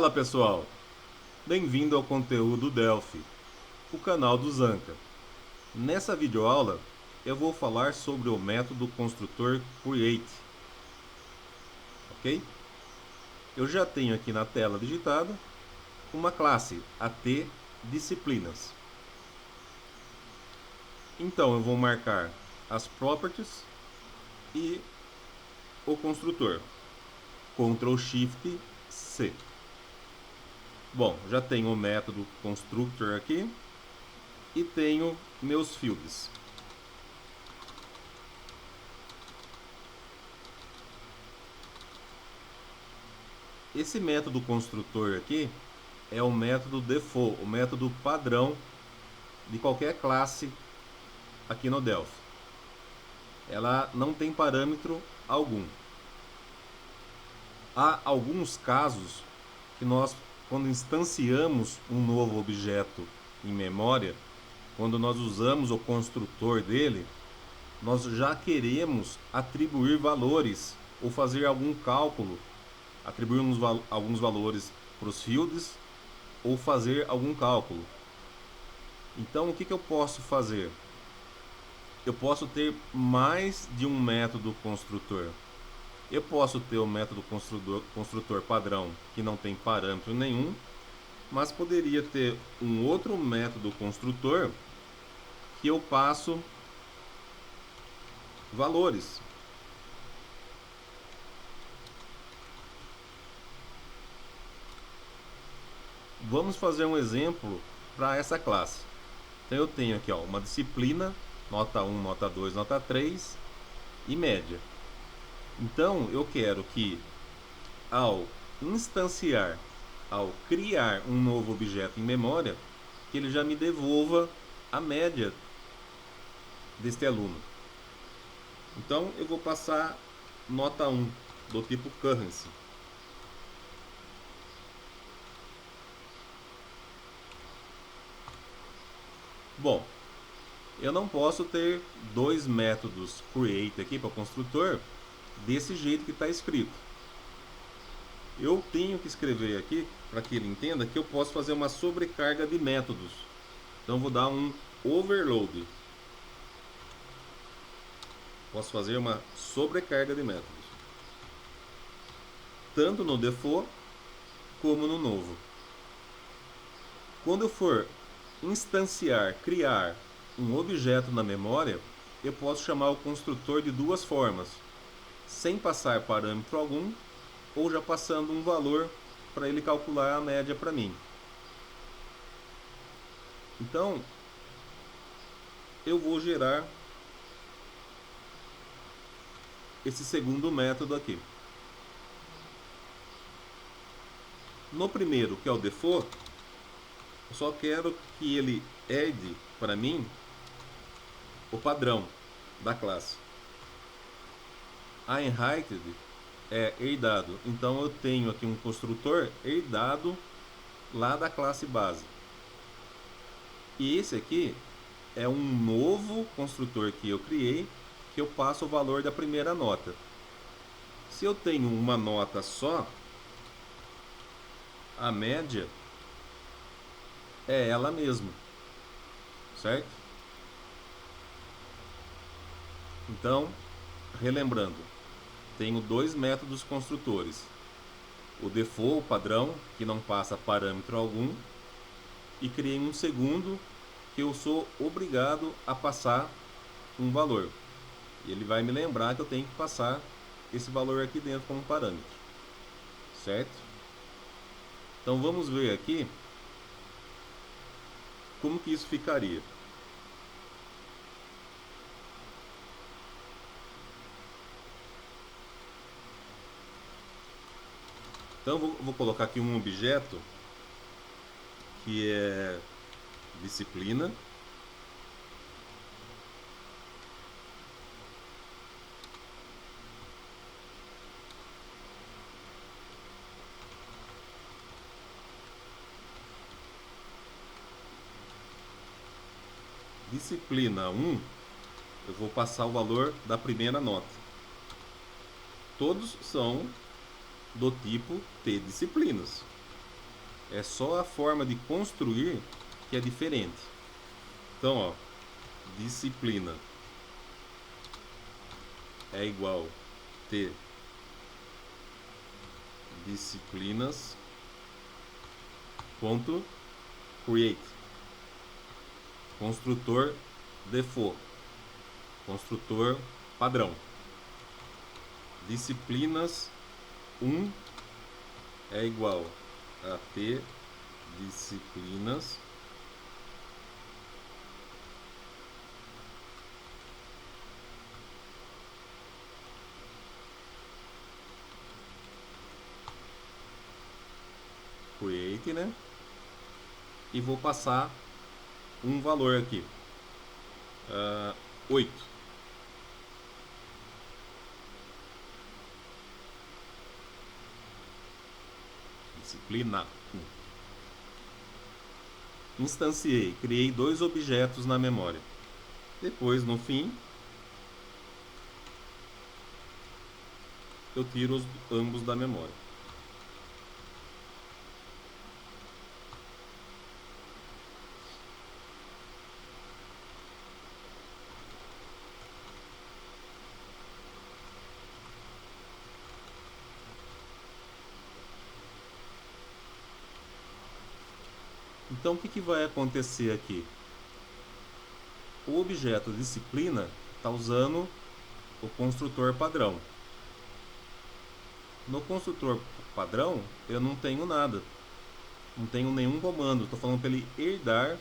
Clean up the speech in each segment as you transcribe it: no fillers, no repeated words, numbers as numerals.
Fala pessoal, bem-vindo ao conteúdo Delphi, o canal do Zanca. Nessa videoaula eu vou falar sobre o método construtor create, ok? Eu já tenho aqui na tela digitada uma classe AT disciplinas. Então eu vou marcar as properties e o construtor, Ctrl Shift C. Bom, já tenho o método constructor aqui e tenho meus fields. Esse método construtor aqui é o método default, o método padrão de qualquer classe aqui no Delphi. Ela não tem parâmetro algum. Há alguns casos que nós, quando instanciamos um novo objeto em memória, quando nós usamos o construtor dele, nós já queremos atribuir valores ou fazer algum cálculo, atribuir alguns valores para os fields ou fazer algum cálculo. Então o que eu posso fazer? Eu posso ter mais de um método construtor. Eu posso ter o método construtor padrão, que não tem parâmetro nenhum, mas poderia ter um outro método construtor que eu passo valores. Vamos fazer um exemplo para essa classe. Então eu tenho aqui uma disciplina, nota 1, nota 2, nota 3 e média. Então eu quero que ao instanciar, ao criar um novo objeto em memória, que ele já me devolva a média deste aluno. Então eu vou passar nota 1 do tipo currency. Bom, eu não posso ter dois métodos create aqui para o construtor desse jeito que está escrito. Eu tenho que escrever aqui para que ele entenda que eu posso fazer uma sobrecarga de métodos. Então vou dar um overload. Posso fazer uma sobrecarga de métodos, tanto no default como no novo. Quando eu for instanciar, criar um objeto na memória, eu posso chamar o construtor de duas formas, sem passar parâmetro algum ou já passando um valor para ele calcular a média para mim. Então, eu vou gerar esse segundo método aqui. No primeiro, que é o default, eu só quero que ele herde para mim o padrão da classe. A inherited é herdado, então eu tenho aqui um construtor herdado lá da classe base. E esse aqui é um novo construtor que eu criei, que eu passo o valor da primeira nota. Se eu tenho uma nota só, a média é ela mesma, certo? Então, relembrando, tenho dois métodos construtores: o default padrão, que não passa parâmetro algum, e criei um segundo que eu sou obrigado a passar um valor. E ele vai me lembrar que eu tenho que passar esse valor aqui dentro como parâmetro, certo? Então vamos ver aqui como que isso ficaria. Então vou colocar aqui um objeto que é disciplina. Disciplina 1, eu vou passar o valor da primeira nota. Todos são do tipo T disciplinas. É só a forma de construir que é diferente. Então, ó, disciplina é igual ter disciplinas ponto create, construtor default, construtor padrão. Disciplinas 1 é igual a ter disciplinas create, né? E vou passar um valor aqui, 8. Disciplina 1. Instanciei, criei 2 objetos na memória. Depois, no fim, eu tiro ambos da memória. Então, o que vai acontecer aqui? O objeto disciplina está usando o construtor padrão. No construtor padrão, eu não tenho nada. Não tenho nenhum comando. Estou falando para ele herdar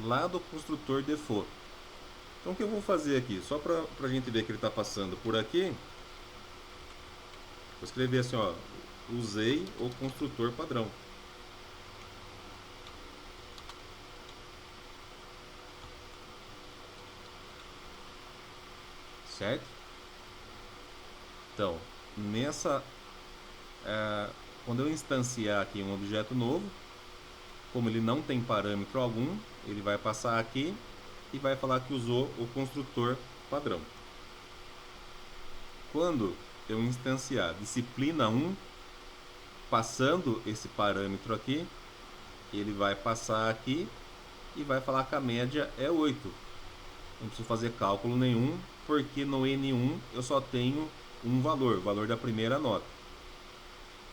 lá do construtor default. Então, o que eu vou fazer aqui? Só para a gente ver que ele está passando por aqui. Vou escrever assim, ó. Usei o construtor padrão. Certo? Então, quando eu instanciar aqui um objeto novo, como ele não tem parâmetro algum, ele vai passar aqui e vai falar que usou o construtor padrão. Quando eu instanciar disciplina 1, passando esse parâmetro aqui, ele vai passar aqui e vai falar que a média é 8. Não preciso fazer cálculo nenhum, porque no N1 eu só tenho um valor, o valor da primeira nota.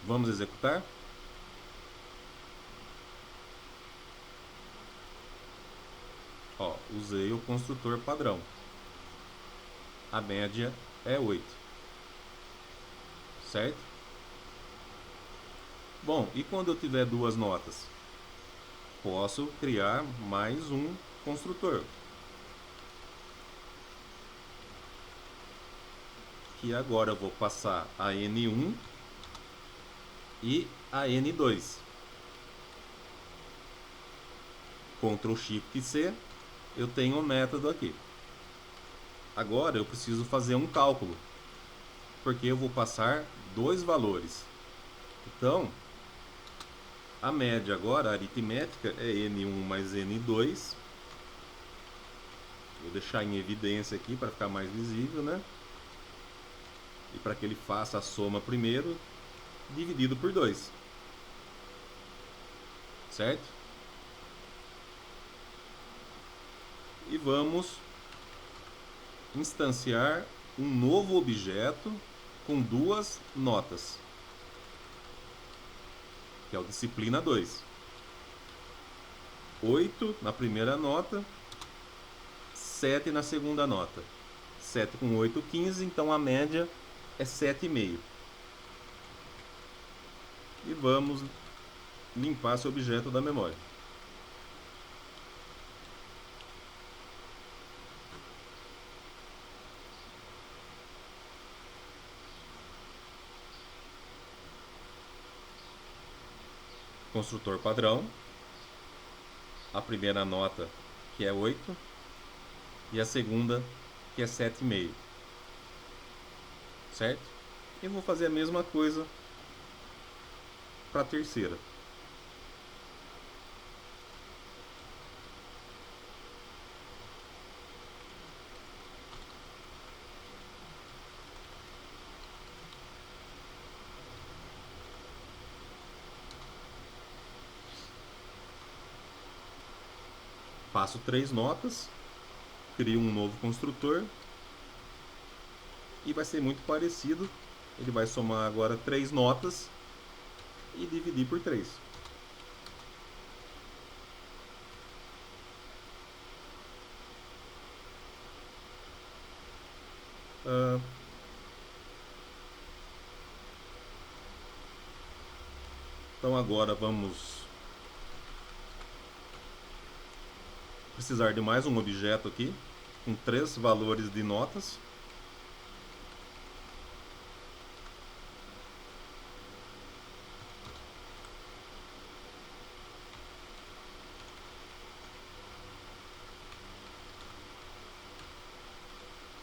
Vamos executar? Ó, usei o construtor padrão. A média é 8. Certo? Bom, e quando eu tiver 2 notas? Posso criar mais um construtor. Que agora eu vou passar a N1 e a N2. Ctrl Shift C, eu tenho um método aqui. Agora eu preciso fazer um cálculo, porque eu vou passar 2 valores. Então, a média agora, a aritmética, é N1 mais N2. Vou deixar em evidência aqui para ficar mais visível, né? E para que ele faça a soma primeiro, dividido por 2. Certo? E vamos instanciar um novo objeto com 2 notas, que é o disciplina 2. 8 na primeira nota, 7 na segunda nota. 7 com 8, 15, então a média é 7,5. E vamos limpar esse objeto da memória. Construtor padrão. A primeira nota, que é 8, e a segunda, que é 7,5. Certo? E vou fazer a mesma coisa para a terceira. Faço 3 notas, crio um novo construtor e vai ser muito parecido. Ele vai somar agora 3 notas e dividir por 3. Então agora vamos precisar de mais um objeto aqui, com 3 valores de notas.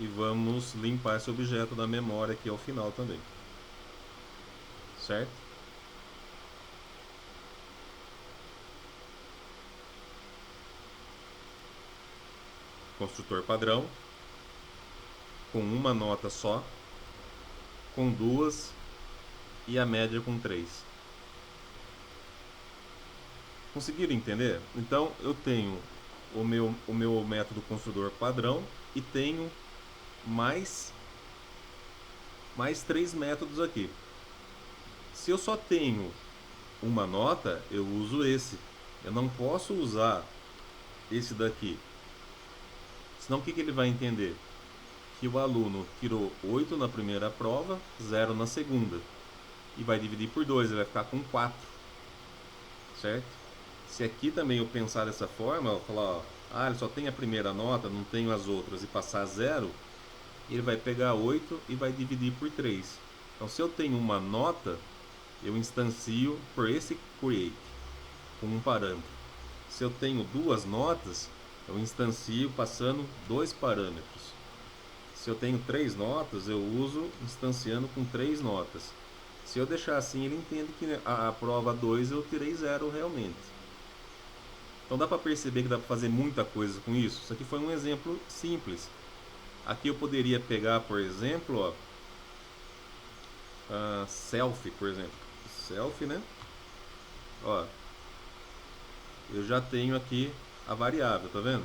E vamos limpar esse objeto da memória aqui ao final também. Certo? Construtor padrão, com uma nota só, com 2 e a média com 3. Conseguiram entender? Então eu tenho o meu método construtor padrão e tenho mais 3 métodos aqui. Se eu só tenho uma nota, eu uso esse. Eu não posso usar esse daqui. Senão o que ele vai entender? Que o aluno tirou 8 na primeira prova, 0 na segunda. E vai dividir por 2, ele vai ficar com 4. Certo? Se aqui também eu pensar dessa forma, eu falar, ó, ele só tem a primeira nota, não tenho as outras, e passar 0, ele vai pegar 8 e vai dividir por 3. Então se eu tenho uma nota, eu instancio por esse create, com um parâmetro. Se eu tenho 2 notas, eu instancio passando 2 parâmetros. Se eu tenho 3 notas, eu uso instanciando com 3 notas. Se eu deixar assim, ele entende que a prova 2 eu tirei 0 realmente. Então dá para perceber que dá para fazer muita coisa com isso. Isso aqui foi um exemplo simples. Aqui eu poderia pegar, por exemplo, ó, self, por exemplo. Self, né? Ó, eu já tenho aqui a variável, tá vendo?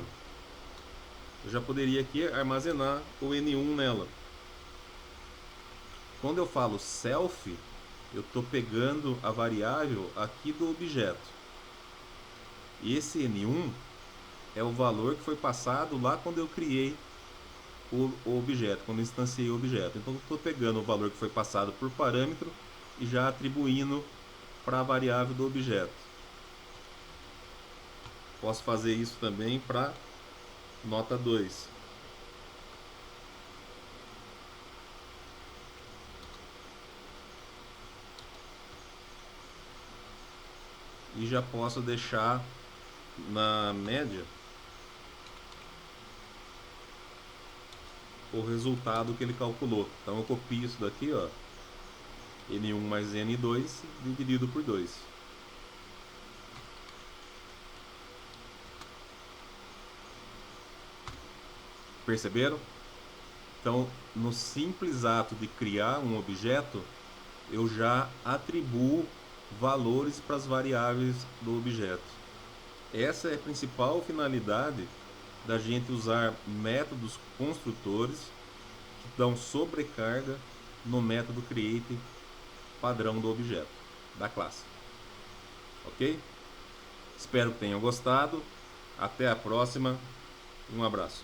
Eu já poderia aqui armazenar o N1 nela. Quando eu falo self, eu estou pegando a variável aqui do objeto. E esse N1 é o valor que foi passado lá quando eu criei o objeto, quando eu instanciei o objeto. Então eu estou pegando o valor que foi passado por parâmetro e já atribuindo para a variável do objeto. Posso fazer isso também para nota 2. E já posso deixar na média o resultado que ele calculou. Então eu copio isso daqui, ó, N1 mais N2 dividido por 2. Perceberam? Então, no simples ato de criar um objeto, eu já atribuo valores para as variáveis do objeto. Essa é a principal finalidade da gente usar métodos construtores que dão sobrecarga no método create padrão do objeto, da classe. Ok? Espero que tenham gostado. Até a próxima. Um abraço.